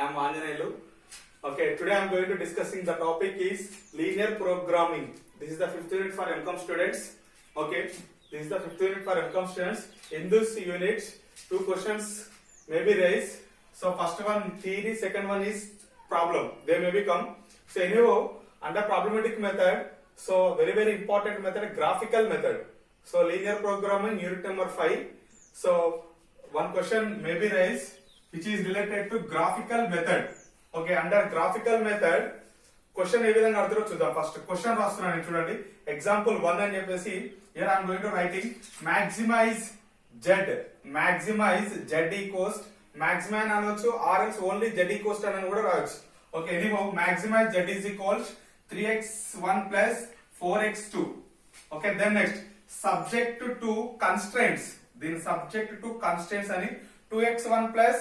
I am Anjanelu. Okay, today I am going to discussing the topic is linear programming. This is the 5th unit for MCOM students. Okay, this is the 5th unit for MCOM students. In this unit, two questions may be raised. So first one theory, second one is problem. They may become. So anyhow, under problematic method, so very important method, graphical method. So linear programming unit number 5. So one question may be raised which is related to graphical method. Okay, under graphical method question ఏ విధంగా అర్థం చూద్దాం. First question రాస్తున్నాను చూడండి. Example 1 అని చెప్పేసి here I am going to writing maximize z equals maximize అనొచ్చు or else only z equals అని కూడా రాయొచ్చు. Okay, anyhow maximize z is equals 3x1 plus 4x2. Okay, then next subject to constraints. దీని subject to constraints అని 2x1 plus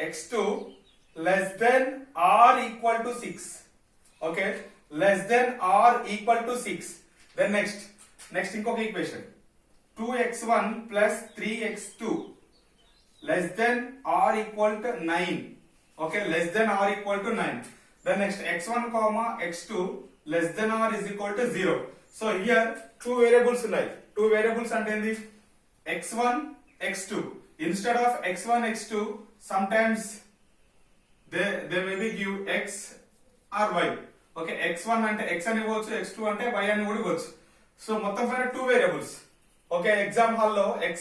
x2 less than or equal to 6. Okay, less than or equal to 6. Then next ఇంకొక equation 2x1 plus 3x2 less than or equal to 9. Okay, less than or equal to 9. Then next x1 comma x2 less than or is equal to 0. So here two variables ఉన్నాయి. Two variables అంటే ఏంది? x1 x2. Instead of x1 x2 sometimes they may be give x or y. Okay, x1 అంటే x అని ఇవ్వచ్చు, x2 అంటే y అని కూడా ఇవ్వచ్చు. సో మొత్తం పైన టూ వేరియబుల్స్. ఓకే, ఎగ్జామ్ హాల్లో x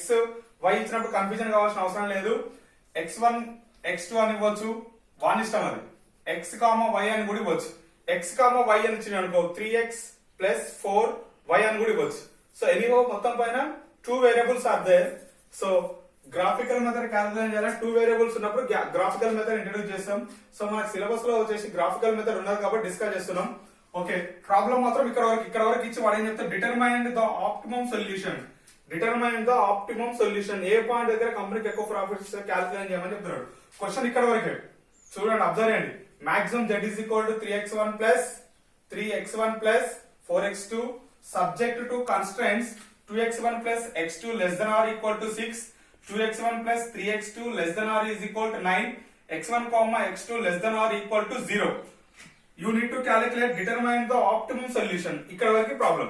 y ఇచ్చినప్పుడు కన్ఫ్యూజన్ కావాల్సిన అవసరం లేదు. x1 x2 అని ఇవ్వచ్చు, వాని ఇష్టం అది. x, y అని కూడా ఇవ్వచ్చు. x, y అని ఇచ్చిన అనుకో 3x plus 4y అని కూడా ఇవ్వచ్చు. సో ఎనీహో మొత్తం పైన two variables are there. So graphical method calculate చేయాలి. టూ వేరియబుల్స్ ఉన్నప్పుడు గ్రాఫికల్ మెథడ్ ఇంట్రడ్యూస్ చేస్తాం. సో మనకి సిలబస్ లో వచ్చేసి గ్రాఫికల్ మెథడ్ ఉన్నది కాబట్టి డిస్కస్ చేస్తున్నాం. ఓకే, ప్రాబ్లం మాత్రం ఇక్కడ వరకు ఇచ్చి వాడు ఏం చెప్తే determine the optimum solution. Determine the optimum solution. A point దగ్గర కంపెనీకి ఎక్కువ ప్రాఫిట్స్ క్యాలిక్యులేట్ చేయమని చెప్తున్నాడు. క్వశ్చన్ ఇక్కడ వరకే చూడండి, అబ్జర్వ్ చేయండి. Maximum z is equal to 3x1 plus 4x2 subject to constraints 2x1 plus x2 less than or equal to 6, 2x1 plus 3x2 less than or is equal to 9, x1 comma x2 less than or equal to 0. You need to calculate, determine the optimum solution. ఇక్కడ వరకు problem.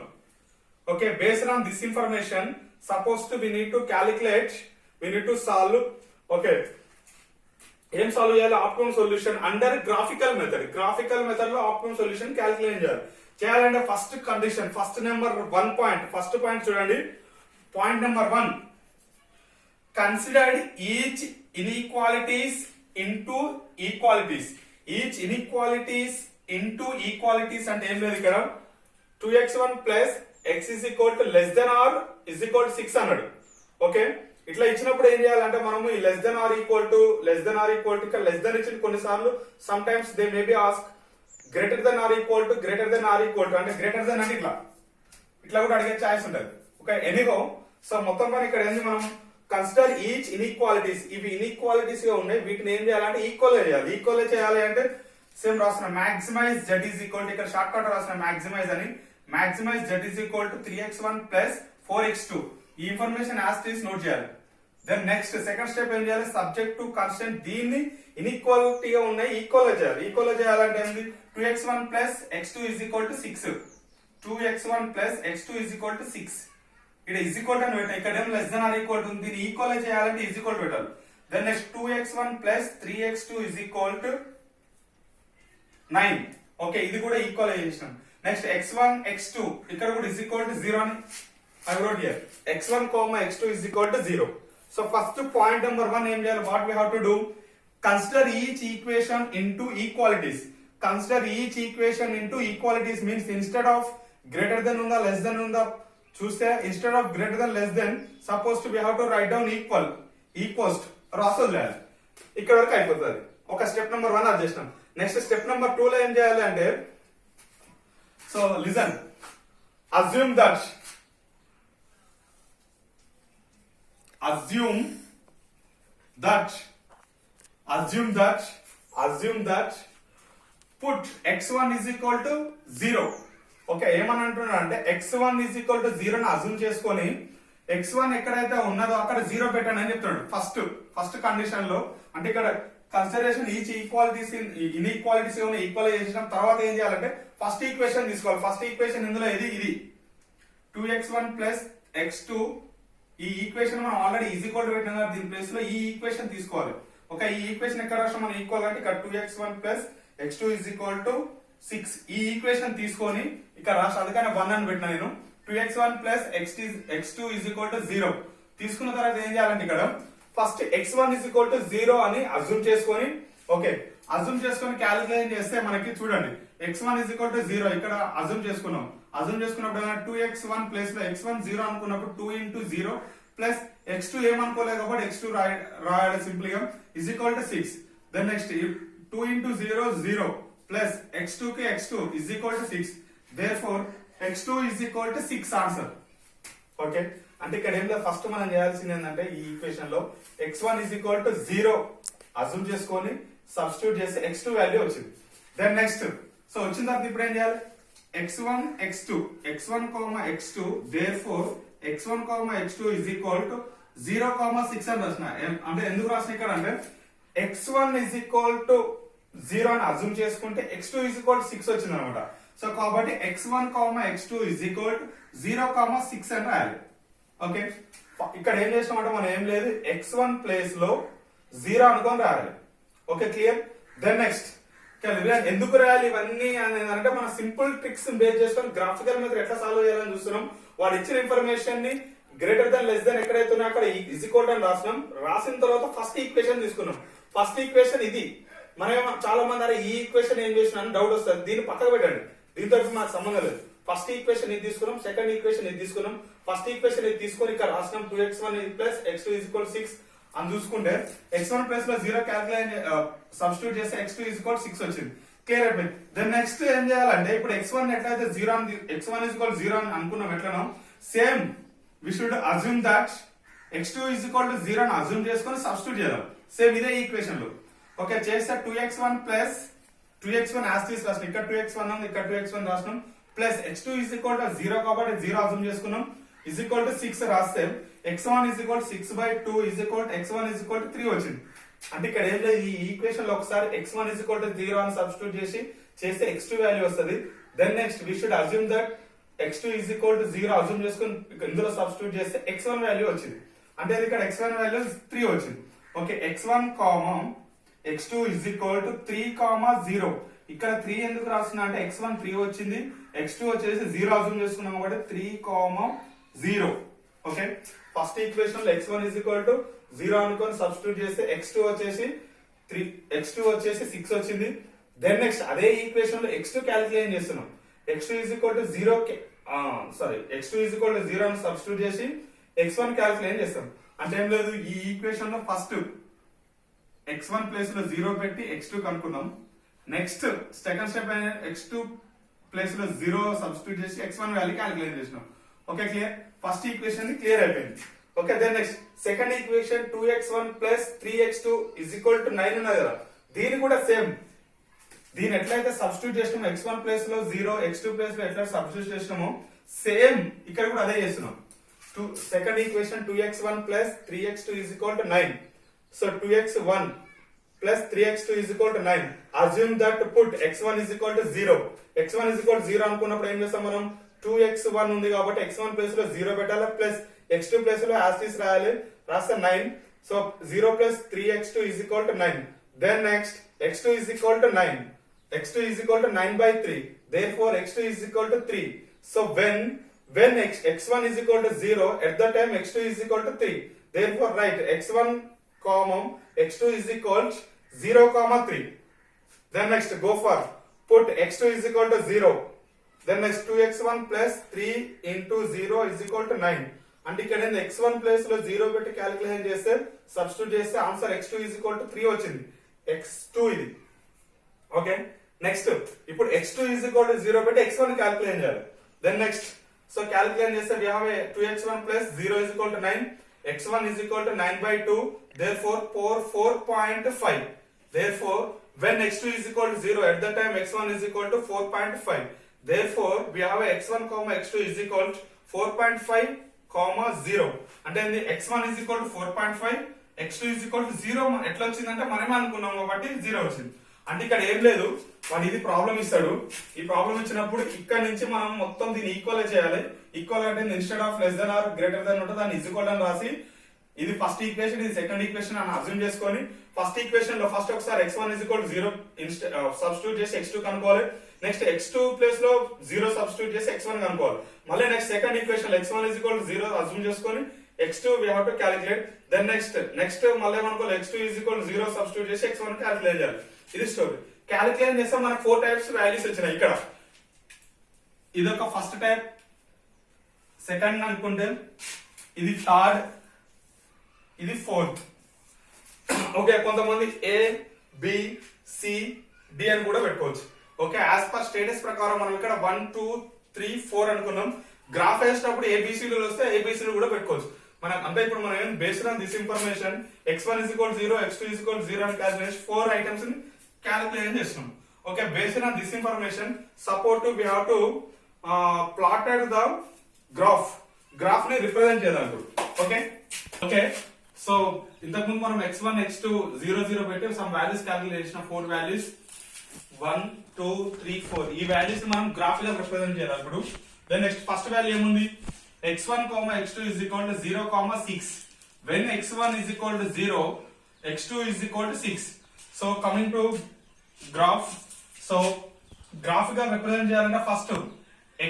Okay, based on this information, supposed to we need to calculate, we need to solve. Okay, ఏం solve చేయాలి? Optimum solution under graphical method. Graphical method లో optimum solution calculate చేయాలంటే first condition, first number 1 point, first point చూడండి. Point number 1, considered each inequalities into equalities. Each inequalities into equalities అంటే ఏం లేదు, ఇక్కడ 2x1 plus x is equal to less than or is equal to 6 అన్నాడు. Okay, ఇట్లా ఇచ్చినప్పుడు ఏం చేయాలంటే మనము ఈ less than or equal to ఇక్కడ లెస్ దెన్ ఇచ్చిన కొన్నిసార్లు sometimes they may be ask greater than or equal to అంటే గ్రేటర్ దెన్ అంటే ఇట్లా కూడా అడిగే ఛాయిస్ ఉంటుంది. ఓకే, ఎనీహో సో మొత్తం పని ఇక్కడ ఏంది, మనం కన్సిడర్ ఈచ్ ఇన్ఈక్వాలిటీస్. ఇవి ఇన్ఈక్వాలిటీస్ గా ఉన్నాయి, వీటిని ఏం చేయాలంటే ఈక్వల్ చేయాలి అంటే సేమ్ రాసిన maximize z is equal to, ఇక్కడ షార్ట్ కట్ రాసిన మాక్సిమైజ్ అని. Maximize z is equal to 3x1 plus 4x2. ఈ ఇన్ఫర్మేషన్ యాజ్ ఇస్ నోట్ చేయాలి. దెన్ నెక్స్ట్ సెకండ్ స్టెప్ ఏం చేయాలి? Subject to constant. దీన్ని ఇన్ఈక్వాలిటీగా ఉన్నాయి, ఈక్వల్ గా చేయాలంటే ఏంది? 2x1 plus x2 is equal to 6. 2x1 plus x2 is equal to 6. ఇక్కడ is equal to అని పెట్టాలి. ఇక్కడ ఏం less than or equal to, దీన్ని ఈక్వల్ గా చేయాలంటే is equal పెట్టాలి. Then next 2x1 plus 3x2 is equal to 9. Okay, ఇది కూడా ఈక్వల్ చేసినాం. నెక్స్ట్ x1 x2 ఇక్కడ కూడా is equal to 0 అని I wrote here. x1 comma x2 is equal to 0. So first point number 1 ఏం చేయాలి? What we have to do? Consider each equation into equalities. Consider each equation into equalities means instead of greater than ఉందా less than ఉందా చూస్తే instead of greater than less than supposed to we have to write down equals రాసొద్దాలి. ఇక్కడ వరకు అయిపోతుంది. ఒక step number 1 అది చేసినాం. Next step number 2 లో ఏం చేయాలి అంటే, so listen, assume that put x1 is equal to 0. Okay, ఏమని అంటున్నా అంటే x1 is equal to 0 ని అజ్యూమ్ చేసుకొని x1 ఎక్కడైతే ఉన్నదో అక్కడ 0 పెట్టండి అని చెప్తున్నాడు. ఫస్ట్ కండిషన్ లో అంటే ఇక్కడ కన్సిడరేషన్ ఈచ్ ఈక్వాలిటీస్ ఇన్ఈక్వాలిటీస్ ఏమైనా ఈక్వల్ చేసిన తర్వాత ఏం చేయాలంటే ఫస్ట్ ఈక్వేషన్ తీసుకోవాలి. ఫస్ట్ ఈక్వేషన్ ఇందులో ఇది 2x1 ప్లస్ x2 ఈ ఈక్వేషన్ మనం ఆల్రెడీ ఈజ్ ఈక్వల్ టు పెట్టినాం కదా, దీని ప్లేస్ లో ఈ ఈక్వేషన్ తీసుకోవాలి. ఓకే, ఈ ఈక్వేషన్ ఎక్కడ రాష్ట్రం మనం ఈక్వల్ అంటే ఇక్కడ 2x1 plus x2 is equal to 6 ఈ ఈక్వేషన్ తీసుకొని ఇక్కడ రాష్ట్రం అందుకని 1 అని పెట్టినా నేను. 2x1 plus x2 is equal to 0 తీసుకున్న తర్వాత ఏం చేయాలంటే ఇక్కడ first x1 is equal to 0 అని అజ్యూమ్ చేసుకొని ఓకే అజ్యూమ్ చేసుకొని క్యాలిక్యులేట్ చేస్తే మనకి చూడండి x1 ఈజ్ ఈక్వల్ టు 0 ఇక్కడ అజ్యూమ్ చేసుకున్నాం. అజ్యూమ్ చేసుకున్నప్పుడు 2x1 ప్లస్ లో x1 0 అనుకున్నప్పుడు 2 ఇంటూ 0 ప్లస్ x2 ఏమనుకోలేదు కాబట్టి x2 రాయాలి సింపుల్ గా is equal to 6. Then next 2 into 0 0 plus x2 కి x2 is equal to 6. Therefore x2 is equal to 6 answer. Okay, అంటే ఇక్కడ ఏం లేదు ఫస్ట్ మనం చేయాల్సింది ఏంటంటే ఈ ఈక్వేషన్ లో x1 is equal to 0 assume చేసుకొని సబ్స్టిట్యూట్ చేస్తే x2 వాల్యూ వచ్చింది. దెన్ నెక్స్ట్ సో వచ్చిన తర్వాత ఇప్పుడు ఏం చేయాలి x1 x2 x2 therefore x1 x2 is equal to 0 6 అని రాసిన. అంటే ఎందుకు రాసిన ఇక్కడ అంటే x1 is equal to 0 అని అజ్యూమ్ చేసుకుంటే x2 is equal to 6 వచ్చింది అనమాట. సో కాబట్టి x1 x2 is equal to 0 6 అని రాయాలి. ఓకే, ఇక్కడ ఏం చేసినామంటే మనం ఏం లేదు x1 ప్లేస్ లో 0 అనుకొని రాయాలి. Okay clear. దెన్ నెక్స్ట్ ఎందుకు రాయాలి ఇవన్నీ అంటే మన సింపుల్ ట్రిక్స్ బేస్ చేసుకొని గ్రాఫికల్ మెథడ్ ఎట్లా సాల్వ్ చేయాలని చూస్తున్నాం. వాడు ఇచ్చిన ఇన్ఫర్మేషన్ ని గ్రేటర్ దాన్ లెస్ దాన్ ఎక్కడైతే ఉన్నా అక్కడ ఈజ్ ఈక్వల్ అని రాసినాం. రాసిన తర్వాత ఫస్ట్ ఈక్వేషన్ తీసుకున్నాం. ఫస్ట్ ఈక్వేషన్ ఇది. మనం చాలా మంది ఈ ఈక్వేషన్ ఏం చేసిన డౌట్ వస్తుంది, దీన్ని పక్కకు పెట్టండి, దీంతో మాకు సంబంధం లేదు. ఫస్ట్ ఈక్వేషన్ ఇది తీసుకున్నాం, సెకండ్ ఈక్వేషన్ ఇది తీసుకున్నాం. ఫస్ట్ ఈక్వేషన్ ఇది తీసుకొని ఇక్కడ రాసినాం 2x1 plus x2 is equal 6 అని చూసుకుంటే x1 ప్లస్ లో 0 క్యాల్కులేట్ సబ్స్టిట్యూట్ చేస్తే x2 ఈజ్ ఈక్వల్ 6 వచ్చింది. క్లియర్ అయిపోయింది. దెన్ నెక్స్ట్ ఏం చేయాలంటే ఇప్పుడు x1 ఎట్లయితే 0 x1 ఈజ్ ఈక్వల్ 0 అని అనుకున్నాం ఎట్లనో same we should assume that x2 is equal to 0 అని అజ్యూమ్ చేసుకొని సబ్స్టిట్యూట్ చేద్దాం సేమ్ ఇదే ఈక్వేషన్ లో. ఓకే చేస్తే 2x1 ప్లస్ 2x1 యాజ్ తీసి రాసినాం, ఇక్కడ 2x1 ఉంది, ఇక్కడ 2x1 రాసినాం plus x2 is equal to 0 కాబట్టి 0 అజ్యూమ్ చేసుకున్నాం ఈజ్ ఈక్వల్ టు 6 రాస్తే x1 is equal 6/2 is equal x1 is equal 3 వచ్చింది. అంటే ఇక్కడ ఏం లేదు ఈ ఈక్వేషన్ లో ఒకసారి x1 ఈజ్ ఈక్వల్ 0 అని సబ్స్టిట్యూట్ చేస్తే x2 వాల్యూ వస్తుంది. Then next we should assume that x2 is equal 0 assume చేసుకుని ఇందులో సబ్స్టిట్యూట్ చేస్తే x1 వాల్యూ వచ్చింది. అంటే ఇక్కడ x1 వాల్యూ 3 వచ్చింది. Okay x1 x2 is equal 3 0. ఇక్కడ 3 ఎందుకు రాస్తున్నా అంటే x1 3 వచ్చింది, x2 వచ్చేసి 0 అజ్యూమ్ చేసుకున్నాం కాబట్టి 3 0. ఓకే ఫస్ట్ ఈక్వేషన్ లో x1 ఈజ్ ఈక్వల్ టు 0 అనుకొని సబ్స్టిట్యూట్ చేస్తే x2 వచ్చేసి 6 వచ్చింది. దెన్ నెక్స్ట్ అదే ఈక్వేషన్ లో x2 క్యాలిక్యులేట్ చేస్తున్నాం. x2 is equal to 0 x2 is equal to 0 అని సబ్స్టిట్యూట్ చేసి x1 క్యాలిక్యులేట్ చేస్తాం. అంటే ఏం లేదు ఈ ఈక్వేషన్ లో ఫస్ట్ x1 ప్లేస్ లో 0 పెట్టి x2 కనుక్కున్నాం. Next second step x2 place లో 0 సబ్స్టిట్యూట్ చేసి x1 వాల్యూ క్యాలిక్యులేట్ చేసినాం. Okay clear. First equation clear అయిపోయింది. Okay then next second equation 2x1 plus 3x2 is equal to 9 ఉన్నది కదా, దీని కూడా సేమ్ దీని ఎట్లయితే సబ్స్టిట్యూట్ చేసినామో x1 ప్లేస్ లో 0 x2 ప్లేస్ లో ఎట్లా సబ్స్టిట్యూట్ చేసినామో సేమ్ ఇక్కడ కూడా అదే చేస్తున్నాం. Second equation 2x1 plus 3x2 is equal to 9. So 2x1 plus 3x2 is equal to 9. Assume that put x1 is equal to 0. x1 is equal to 0 అనుకున్నప్పుడు ఏం చేస్తాం మనం 2x1 ఉంది కాబట్టి x1 ప్లేస్ లో 0 పెట్టాలి ప్లస్ x2 ప్లేస్ లో as తీసి రాయాలి, రాస్తే 9. So 0 plus 3x2 is equal to 9. Then next x2 is equal to 9. x2 is equal to 9/3. Therefore x2 is equal to 3. So when x1 is equal to 0 at that time x2 is equal to 3. Therefore write x1 x2 is equal 0, 3. Then next go for put x2 is equal to 0. Then next 2x1 plus 3 into 0 is equal to 9. అంటే ఇక్కడ x1 place లో 0 పెట్టి calculation చేస్తే substitute చేస్తే answer x2 is equal to 3 వచ్చింది. x2 ఇది. Okay next ఇప్పుడు x2 is equal to 0 పెట్టి x1 క్యాలిక్యులేట్ చేయాలి. దెన్ నెక్స్ట్ సో క్యాలిక్యులేట్ చేస్తే we have a 2x1 plus 0 is equal to 9. x1 is equal to 9/2. Therefore 4.5. Therefore when x2 is equal to 0 at that time x1 is equal to 4.5. Therefore we have a x1 x2 is equal to 4.5, 0 అంటే x1 is equal to 4.5, x2 is equal to 0 ఎట్లా వచ్చిందంటే మనమే అనుకున్నాం కాబట్టి 0 వచ్చింది. అంటే ఇక్కడ ఏం లేదు, వాడు ఇది ప్రాబ్లం ఇస్తాడు. ఈ ప్రాబ్లం ఇచ్చినప్పుడు ఇక్కడ నుంచి మనం మొత్తం దీన్ని ఈక్వల్ చేయాలి. ఈక్వల్ అంటే instead of less than or greater than ఉంటుంది, దాన్ని ఈజ్ ఈక్వల్ అని రాసి ఇది ఫస్ట్ ఈక్వేషన్ ఇది సెకండ్ ఈక్వేషన్ అని అజ్యూమ్ చేసుకొని ఫస్ట్ ఈక్వేషన్ లో ఫస్ట్ ఒకసారి x1 is equal to 0 substitute చేసి x2 కనుక్కోవాలి. నెక్స్ట్ x2 ప్లేస్ లో 0 సబ్స్టిట్యూట్ చేసి x1 కనుక్కోవాలి. మళ్ళీ నెక్స్ట్ సెకండ్ ఈక్వేషన్ లో x1 is equal to 0 assume చేసుకొని x2 we have to calculate. Then next మళ్ళీ మనకు x2 is equal to 0 substitute చేసి x1 క్యాలిక్యులేట్ చేయాలి. ఇది స్టోరీ. క్యాలిక్యులేట్ చేస్తే మనకు 4 టైప్స్ వాల్యూస్ వచ్చినాయి. ఇక్కడ ఇది ఒక ఫస్ట్ టైప్, సెకండ్ అనుకుంటే ఇది థర్డ్, ఇది ఫోర్త్. ఓకే, కొంతమంది A B C D అని కూడా పెట్టుకోవచ్చు. ఓకే, యాజ్ పర్ స్టేటస్ ప్రకారం మనం ఇక్కడ 1 2 3 4 అనుకున్నాం. గ్రాఫ్ వేసినప్పుడు ABCలు వస్తే ABCలు కూడా పెట్టుకోవచ్చు. మనకు అంటే ఇప్పుడు మనం ఏం based on this information x1 is equal to 0, x2 is equal to 0 అని క్యాలిక్యులేట్ 4 ఐటమ్స్ ని క్యాలిక్యులేట్ చేస్తున్నాం. Okay, based on this information support we have to plotted the graph ని రిప్రజెంట్ చేయాలి. ఓకే ఓకే సో ఇంతకు ముందు మనం x1 x2 0 0 పెట్టి some values calculate చేసిన 4 వాల్యూస్ 1 2 3 4 ఈ వాల్యూస్ మనం గ్రాఫ్ గా రిప్రజెంట్ చేయాలి. ఇప్పుడు దెన్ నెక్స్ట్ ఫస్ట్ వాల్యూ ఏముంది, x1, x2 is equal to 0, 6. When x1 is equal to 0, x2 is equal to 6. So coming to graph, so graph గా represent చేయాలంటే first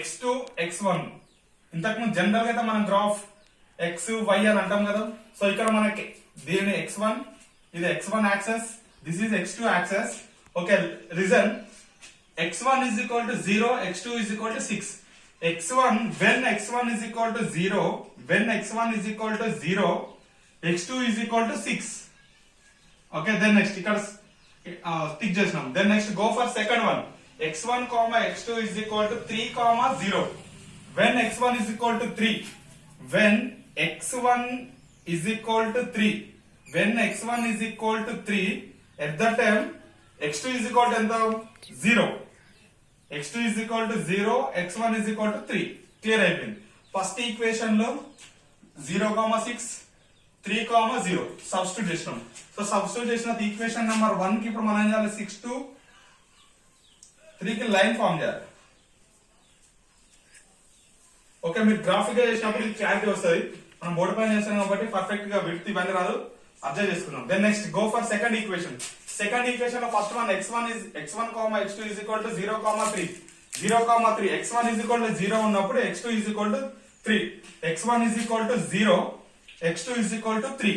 x2 x1 ఇంతకు ముందు general గా అయితే మనం గ్రాఫ్ x y అని అంటాం కదా. సో ఇక్కడ మనకి దీని x1 ఇది x1 access, this is x2 access. Okay, reason x1 is equal to 0, x2 is equal to 6. x1 when x1 is equal to 0, when x1 is equal to 0, x2 is equal to 6. Okay, then next ఇక్కడ tick చేసినాం. then next go for second one, x1, x2 is equal to 3, 0. when x1 is equal to 3, when x1 is equal to 3, when x1 is equal to 3, at that time x2 is equal to ఎంత 0, x2 is equal to 0, x1 is equal to 3. Clear అయిపోయింది. First equation లో 0, 6 3, 0 substitute చేసినాం. So substitute చేసిన equation number 1 కి ఇప్పుడు మనం ఏం చేయాలి, 6 to 3 కి లైన్ ఫార్మ్ చేయాలి. ఓకే, మీరు గ్రాఫిక్ గా చేసినప్పుడు ఇది క్లారిటీ వస్తుంది. మనం బోర్డు పైన చేస్తాం కాబట్టి పర్ఫెక్ట్ గా విడ్త్ ఇవన్నీ రాదు, అబ్జర్వ్ చేసుకున్నాం. Then next go for second equation. Second equation లో first one x1, x2 is equal to 0, 3. 0, 3 x1 is equal to 0 ఉన్నప్పుడు x2 is equal to 3. x1 is equal to 0, x2 is equal to 3.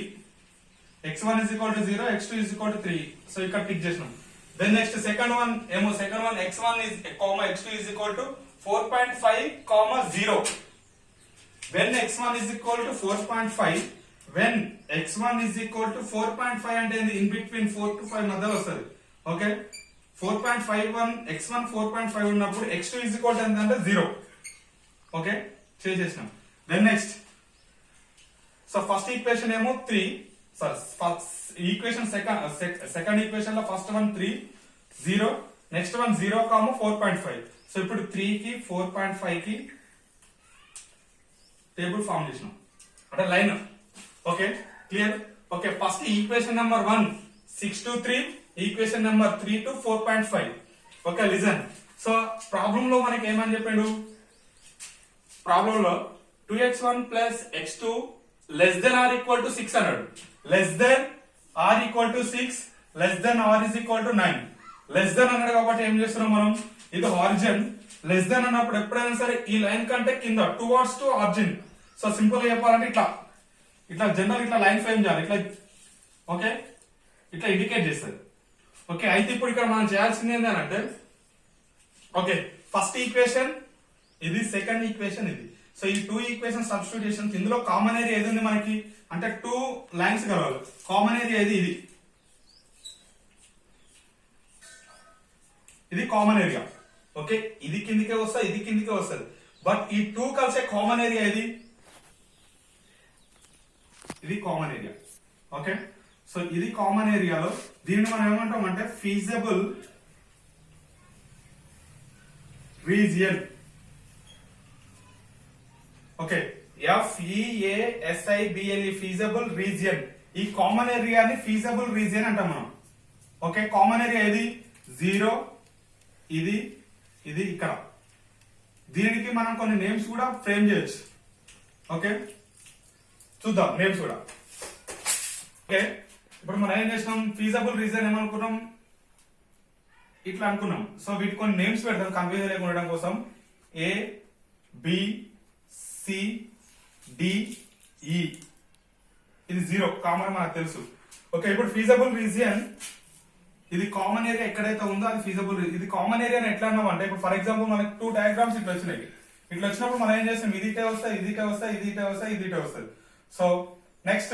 x1 is equal to 0, x2 is equal to 3. So ఇక్కడ tick చేసినాం. Then next second one ఏమో, second one x1 is x2 is equal to 4.5, 0. when x1 is equal to 4.5, when x1 is equal to 4.5 అంటే in between 4 to 5 మధ్యలో వస్తుంది. Okay, 4.51 x1 4.5 ఉన్నప్పుడు x2 is equal to ఎంత అంటే 0. Okay, చేసేసినాం. Then next so first equation ఏమో 3, equation second equation లో first one 3, 0, next one 0, 4.5. So ఇప్పుడు 3 కి 4.5 కి టేబుల్ ఫార్మ్ చేసినాం అంటే line. Okay, clear. Okay, first equation number 1 6 to 3, equation number 3 to 4.5. Okay, listen. So problem లో మనకి ఏమని చెప్పిండు, ప్రాబ్లం లో 2x1 plus x2 less than or equal to 6 అన్నాడు. less than or equal to 6, less than or is equal to 9. less than అన్నాడు కాబట్టి ఏం చేస్తున్నాం మనం, ఇది ఆరిజిన్. లెస్ దెన్ అన్నప్పుడు ఎప్పుడైనా సరే ఈ లైన్ కంటే కింద towards to origin. So simple గా చెప్పాలంటే ఇట్లా జనరల్ ఇట్లా లైన్ ఫ్రేమ్ చేయాలి, ఇట్లా. ఓకే, ఇట్లా ఇండికేట్ చేస్తుంది. ఓకే, అయితే ఇప్పుడు ఇక్కడ మనం చేయాల్సింది ఏంటంటే, ఓకే ఫస్ట్ ఈక్వేషన్ ఇది, సెకండ్ ఈక్వేషన్ ఇది. సో ఈ 2 ఈక్వేషన్ సబ్స్టిట్యూషన్ ఇందులో కామన్ ఏరియా ఏది ఉంది మనకి అంటే 2 లైన్స్ కలవాలి. కామన్ ఏరియా ఇది ఇది కామన్ ఏరియా. ఓకే, ఇది కిందికే వస్తుంది, ఇది కిందికే వస్తుంది. బట్ ఈ 2 కలిసే కామన్ ఏరియా ఇది కామన్ ఏరియా. ఓకే, సో ఇది కామన్ ఏరియాలో దీన్ని మనం ఏమంటాం అంటే feasible region. Okay, FEASIBLE feasible region. ఈ కామన్ ఏరియాని ఫీజబుల్ రీజియన్ అంటాం మనం. ఓకే, కామన్ ఏరియా ఇది 0, ఇది ఇది ఇక్కడ. దీనికి మనం కొన్ని నేమ్స్ కూడా ఫ్రేమ్ చేయొచ్చు. ఓకే, చూద్దాం నేమ్స్ కూడా. ఓకే, ఇప్పుడు మనం ఏం చేసినాం, ఫీజబుల్ రీజన్ ఏమనుకున్నాం, ఇట్లా అనుకున్నాం. సో వీటికి కొన్ని నేమ్స్ పెడతాం కన్ఫ్యూజన్ లేకుండా ఉండడం కోసం. A B C D E. ఇది 0 కామన్ మనకు తెలుసు. ఓకే, ఇప్పుడు ఫీజబుల్ రీజియన్ ఇది కామన్ ఏరియా ఎక్కడైతే ఉందో అది ఫీజబుల్. ఇది కామన్ ఏరియా ఎట్లా అన్నాం అంటే, ఇప్పుడు ఫర్ ఎగ్జాంపుల్ మనకి 2 డయాగ్రామ్స్ ఇట్లా వచ్చినాయి. ఇట్లా వచ్చినప్పుడు మనం ఏం చేస్తాం, ఇది ఇటే వస్తాయి, ఇది ఇటే వస్తాయి, ఇది ఇటే వస్తాయి, ఇది ఇటే వస్తుంది. సో నెక్స్ట్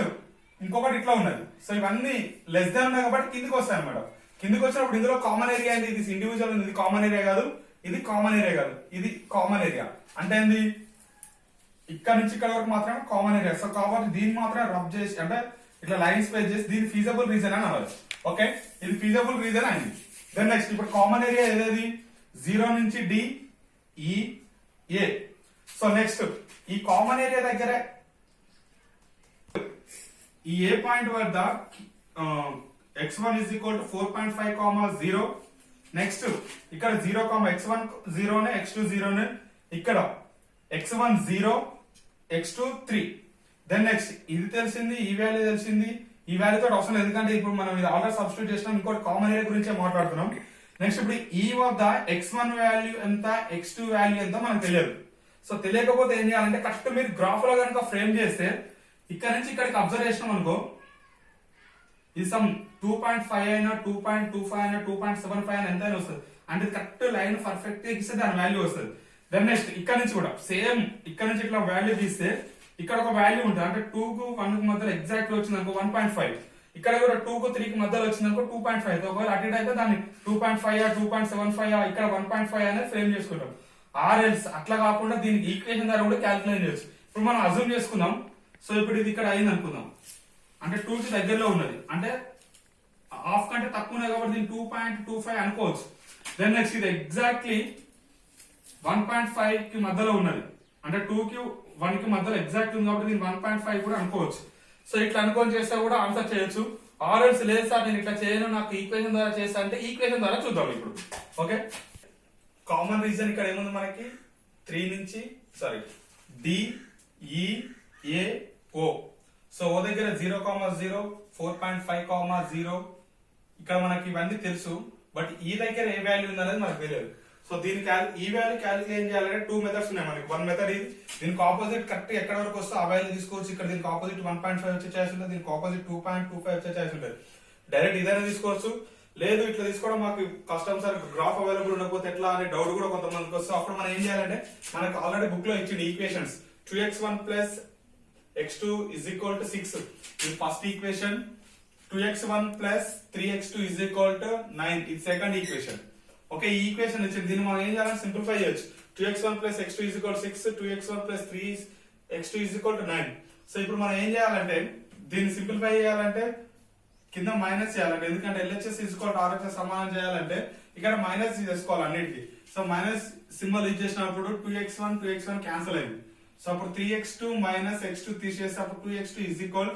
ఇంకొకటి ఇట్లా ఉన్నది. సో ఇవన్నీ లెస్ దాన్ ఉన్నాయి కాబట్టి కిందికి వస్తాయి అనమాట. కిందికి వచ్చినప్పుడు ఇందులో కామన్ ఏరియా అంటే ఇది ఇండివిజువల్ ఉంది, ఇది కామన్ ఏరియా కాదు, ఇది కామన్ ఏరియా కాదు, ఇది కామన్ ఏరియా. అంటే ఏంది, ఇక్కడ నుంచి ఇక్కడ వరకు మాత్రమే కామన్ ఏరియా. సో కాబట్టి దీన్ని మాత్రమే రబ్ చేసి అంటే ఇట్లా లైన్స్ పేజ్ చేసి దీని ఫీజబుల్ రీజన్ అని అవ్వచ్చు. ఓకే, ఇది ఫీజబుల్ రీజన్ అయింది. దెన్ నెక్స్ట్ ఇప్పుడు కామన్ ఏరియా ఏదేది, 0 నుంచి D E A. So next ఈ కామన్ ఏరియా దగ్గర ఈ ఏ పాయింట్ వద్ద x1 is equal to 4.5, 0. Next ఇక్కడ 0, x1 0 నే, x2 0 నే. ఇక్కడ x1 0, x2 3. దెన్ నెక్స్ట్ ఇది తెలిసింది, ఈ వాల్యూ తెలిసింది. ఈ వాల్యూ తోటి అవసరం లేదు, ఎందుకంటే ఇప్పుడు మనం ఇది ఆల్రెడీ సబ్స్టిట్యూట్ చేసినాం. ఇంకోటి కామన్ ఏరియా గురించే మాట్లాడుతున్నాం. నెక్స్ట్ ఇప్పుడు ఈ వద్ద x1 వాల్యూ ఎంత, x2 వాల్యూ ఎంత మనకు తెలియదు. సో తెలియకపోతే ఏం చేయాలంటే కరెక్ట్ మీరు గ్రాఫ్ లో కనుక ఫ్రేమ్ చేస్తే ఇక్కడ నుంచి ఇక్కడికి అబ్జర్వ్ చేసినాం అనుకో, ఇది సమ్ 2.5 అయినా 2.25 అయినా 2.75 అయినా ఎంత అయినా వస్తుంది. అంటే కరెక్ట్ లైన్ పర్ఫెక్ట్ ఇస్తే దాని వాల్యూ వస్తుంది. దెన్ నెక్స్ట్ ఇక్కడ నుంచి కూడా సేమ్, ఇక్కడ నుంచి ఇట్లా వాల్యూ తీస్తే ఇక్కడ ఒక వాల్యూ ఉంటుంది. అంటే 2 కు 1 కు మధ్యలో ఎగ్జాక్ట్ వచ్చింది అనుకో 1.5. ఇక్కడ కూడా 2 కు 3 కి మధ్యలో వచ్చింది అనుకో 2.5. ఒకవేళ అటు ఇటు అయితే దాన్ని 2.5 2.75 ఇక్కడ 1.5 అనేది ఫ్రేమ్ చేసుకుంటాం. ఆర్ఎల్స్ అట్లా కాకుండా దీనికి ఈక్వేషన్ ద్వారా కూడా క్యాల్కులేట్ చేయొచ్చు. ఇప్పుడు మనం అజ్యూమ్ చేసుకుందాం. సో ఇప్పుడు ఇది ఇక్కడ అయింది అనుకుందాం, అంటే 2 కి దగ్గరలో ఉన్నది, అంటే హాఫ్ కంటే తక్కువ ఉన్నాయి కాబట్టి దీన్ని 2.25 అనుకోవచ్చు. దెన్ నెక్స్ట్ ఇది ఎగ్జాక్ట్లీ 1.5 కి మధ్యలో ఉన్నది, అంటే 2 కి 1 కి మధ్యలో ఎగ్జాక్ట్ ఉంది కాబట్టి దీన్ని 1.5 కూడా అనుకోవచ్చు. సో ఇట్లా అనుకోని చేస్తే కూడా ఆన్సర్ చేయొచ్చు. ఆర్ఎల్స్ లేదు సార్ నేను ఇట్లా చేయను, నాకు ఈక్వేషన్ ద్వారా చేస్తా అంటే ఈక్వేషన్ ద్వారా చూద్దాం ఇప్పుడు. ఓకే, కామన్ రీజన్ ఇక్కడ ఏముంది మనకి 3 నుంచి D E A O. So O దగ్గర 0, 0, 4.5, 0. ఇక్కడ మనకి ఇవన్నీ తెలుసు, బట్ ఈ దగ్గర ఏ వాల్యూ ఉంది అనేది మనకు తెలియదు. సో దీనికి ఈ వాల్యూ క్యాలిక్యులేట్ చేయాలంటే 2 మెథడ్స్ ఉన్నాయి మనకి. 1 మెథడ్ ఇది, దీనికి ఆపోజిట్ కరెక్ట్ ఎక్కడ వరకు వస్తే ఆ వాల్యూ తీసుకోవచ్చు. ఇక్కడ దీనికి ఆపోజిట్ 1.5 వచ్చే ఛాన్స్ ఉంటుంది, దీనికి ఆపోజిట్ 2.25 వచ్చే ఛాన్స్ ఉంటుంది. డైరెక్ట్ ఇదైనా తీసుకోవచ్చు, లేదు ఇట్లా తీసుకోవడం మాకు కష్టం సార్, గ్రాఫ్ అవైలబుల్ ఉండకపోతే ఎట్లా అనే డౌట్ కూడా కొంతమందికి వస్తే అప్పుడు మనం ఏం చేయాలంటే మనకు ఆల్రెడీ బుక్ లో ఇచ్చిన equations 2x1 plus x2 is equal to 6. ఇది first equation. 2x1 plus 3x2 is equal to 9. ఇది సెకండ్ ఈక్వేషన్. ఓకే, ఈ ఈక్వేషన్ వచ్చింది, దీన్ని మనం ఏం చేయాలంటే సింప్లిఫై చేయొచ్చు. 2x1 plus x2 is equal to 6, 2x1 plus 3x2 is equal to 9. So ఇప్పుడు మనం ఏం చేయాలంటే దీన్ని సింప్లిఫై చేయాలంటే కింద మైనస్ చేయాలంటే, ఎందుకంటే LHS is equal to RHS సమానం చేయాలంటే ఇక్కడ మైనస్ చేసుకోవాలి అన్నిటికీ. సో మైనస్ సింబల్ యూజ్ చేసినప్పుడు 2x1 క్యాన్సిల్ అయింది. సో అప్పుడు 3x2 మైనస్ x2 తీసేస్తే అప్పుడు 2x2 is equal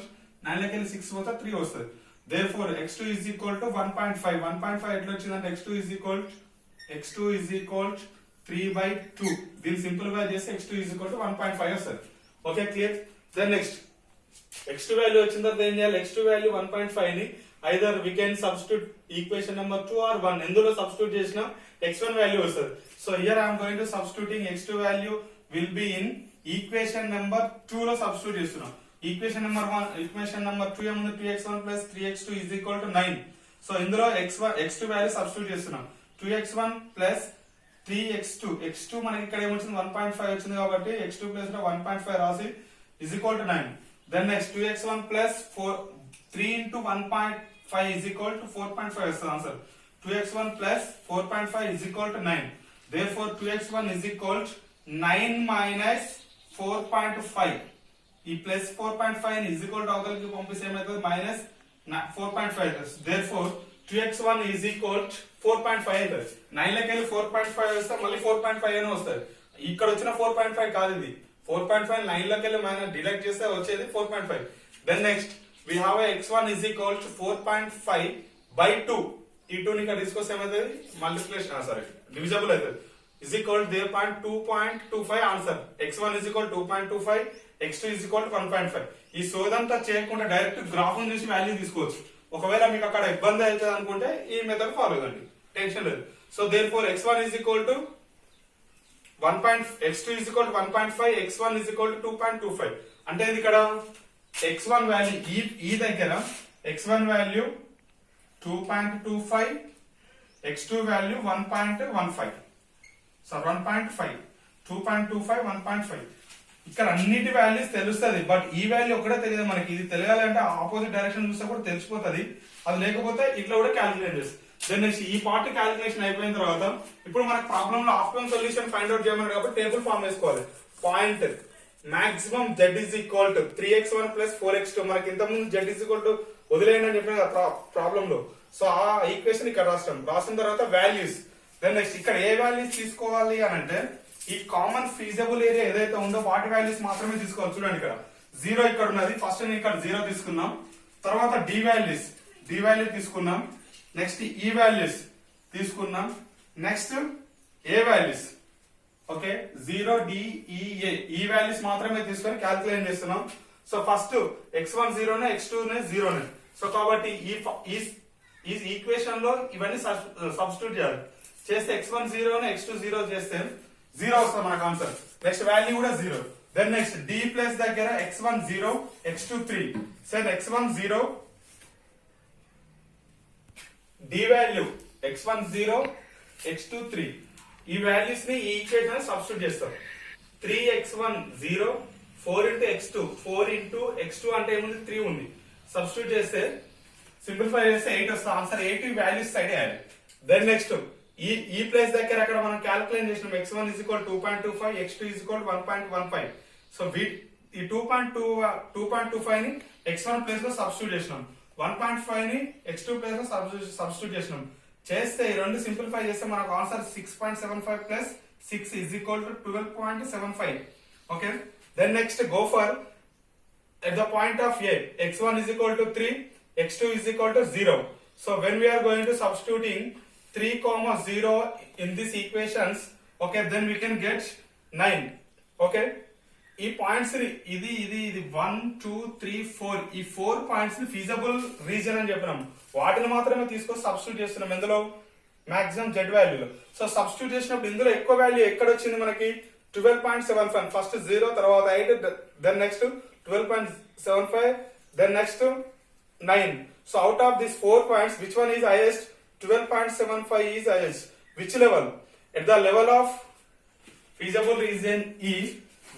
9 లోకి 6 పోతే 3 వస్తుంది. therefore x2 is equal to 1.5. 1.5 ఎట్లా వచ్చిందంటే x2 is equal 3/2. దీన్ని సింప్లిఫై చేస్తే x2 is equal to 1.5 వస్తుంది. Okay, clear. Then next x2 value వచ్చిన తర్వాత ఏం చేయాలి, x2 వాల్యూ 1.5 ని either we can substitute equation number 2 or 1 ఎందులో సబ్స్టిట్యూట్ చేసినా x1 వాల్యూ వస్తుంది. So here I'm going to substituting x2 value will be in equation number 2 లో substitute చేస్తున్నాం. ఈక్వేషన్ నెంబర్ 2 ఏముంది, 2x1 plus 3x2 is equal to 9. So ఇందులో x2 value substitute చేస్తున్నాం. 2x1 plus 3x2 మనకి ఇక్కడ ఏమొచ్చింది 1.5 వచ్చింది కాబట్టి x2 ప్లస్ 1.5 రాసి is equal to 9. then next 2x1 plus 3 into 1.5 is equal to 4.5 is the answer. 2x1 plus 4.5 is equal to 9. therefore 2x1 is equal to 9 minus 4.5. ఈ plus 4.5 is equal to అవతలకి పంపిస్తే ఏమవుతుంది minus 4.5. therefore 2x1 is equal to 4.5 అవుతుంది. 9 లోకి వెళ్ళి 4.5 వస్తే మళ్ళీ 4.5 అని వస్తుంది. ఇక్కడ వచ్చిన 4.5 కాదు, ఇది 4.5 9 లోకి వెళ్ళి మైనస్ డిడక్ట్ చేస్తే వచ్చేది 4.5. Then next we have x1 is equal to 4.5 by 2. ఈ 2 ని ఇక్కడ తీసుకొస్తే ఏమవుతుంది మల్టిప్లికేషన్ సారీ డివిజబుల్ అవుతుంది is equal to 2.25 answer. x1 is equal to 2.25, x2 is equal to 1.5. ఈ సోదంతా చేయకుండా డైరెక్ట్ గ్రాఫ్ చూసి వాల్యూ తీసుకోవచ్చు. ఒకవేళ మీకు అక్కడ ఇబ్బంది అవుతుంది అనుకుంటే ఈ మెథడ్ ఫాలో కండి, టెన్షన్ లేదు. So therefore x1 is equal to 1. x2 is equal to 1.5, x1 is equal to 2.25. అంటే ఇది ఇక్కడ x1 వాల్యూ ఈ దగ్గర x1 value 2.25, x2 value 1.15. So 1.5, 2.25, 1.5. ఇక్కడ అన్నిటి వాల్యూస్ తెలుస్తుంది, బట్ ఈ వాల్యూ ఒకటే తెలియదు మనకి. ఇది తెలియాలంటే ఆపోజిట్ డైరెక్షన్ చూస్తే కూడా తెలిసిపోతుంది. అది లేకపోతే ఇట్లా కూడా క్యాలిక్యులేట్ చేస్తుంది. దెన్ నెక్స్ట్ ఈ పార్ట్ క్యాలిక్యులేషన్ అయిపోయిన తర్వాత ఇప్పుడు మనకు ప్రాబ్లమ్ లో ఆప్టిమమ్ సొల్యూషన్ ఫైండ్ అవుట్ చేయమని కాబట్టి టేబుల్ ఫామ్ వేసుకోవాలి. Point maximum z is equal to 3x1 plus 4x2. మనకి ఇంతకుముందు z is equal to వదిలేయండి అని చెప్పిన ప్రాబ్లం లో. సో ఆ ఈక్వేషన్ ఇక్కడ రాసిన తర్వాత వాల్యూస్. దెన్ నెక్స్ట్ ఇక్కడ ఏ వాల్యూస్ తీసుకోవాలి అని అంటే ఈ కామన్ ఫీజబుల్ ఏరియా ఏదైతే ఉందో వాటి వాల్యూస్ మాత్రమే తీసుకోవాలి. చూడండి ఇక్కడ 0 ఇక్కడ ఉన్నది, ఫస్ట్ ఇక్కడ 0 తీసుకున్నాం, తర్వాత డి వాల్యూ తీసుకున్నాం, నెక్స్ట్ ఈ వాల్యూస్ తీసుకున్నాం, నెక్స్ట్ ఏ వాల్యూస్ ఓకే 0 డి ఈ ఏ ఈ వాల్యూస్ మాత్రమే తీసుకొని క్యాల్కులేట్ చేస్తున్నాం. So first x1 0 x2 0. So కాబట్టి ఈ ఈక్వేషన్ లో ఇవన్నీ సబ్స్టిట్యూట్ చేయాలి. చేస్తే x1 0 x2 0 చేస్తే 0 వస్తుంది మనకు ఆన్సర్. నెక్స్ట్ వాల్యూ కూడా 0. దెన్ నెక్స్ట్ d ప్లస్ దగ్గర x1 0 x2 3. Set x1 0 d value x1 0 x2 3. ఈ వాల్యూస్ ని ఈ ఈక్వేషన్ సబ్స్టిట్యూట్ చేస్తాం. 3x1 0 4 into x2 4 into x2 అంటే ఏముంది 3 ఉంది. సబ్స్టిట్యూట్ చేస్తే సింప్లిఫై చేస్తే 8 వస్తుంది ఆన్సర్. 8 వాల్యూస్ సైడ్ వేయాలి. దెన్ నెక్స్ట్ ఈ ప్లేస్ దగ్గర అక్కడ మనం క్యాల్కులేట్ చేసినాం x1 is equal to 2.25, x2 is equal to 1.15. So ఈ 2.25 ని x1 ప్లేస్ లో సబ్స్టిట్యూట్ చేసినాం, 1.5 ని x2 ప్లేస్ లో సబ్స్టిట్యూట్ చేసినాం. చేస్తే ఈ రెండు సింప్లిఫై చేస్తే మనకు answer 6.75 plus 6 is equal to 12.75. Okay then next go for at the point of A, x1 is equal to 3, x2 is equal to 0. So when we are going to substituting 3, 0 in these equations, okay, then we can get 9. Okay, ఈ points ఇది 1 2 3 4 ఈ 4 points ని feasible reason అని చెప్పినాం. వాటిని మాత్రమే తీసుకొని substitute చేస్తున్నాం ఎందులో మాక్సిమం z వాల్యూలో. సో సబ్స్టిట్యూట్ చేసినప్పుడు ఇందులో ఎక్కువ వాల్యూ ఎక్కడ వచ్చింది మనకి 12.75. ఫస్ట్ 0, తర్వాత 8, then next 12.75, then next 9. So out of these 4 points, which one is highest? 12.75 is highest. Which level? At the level of feasible region E,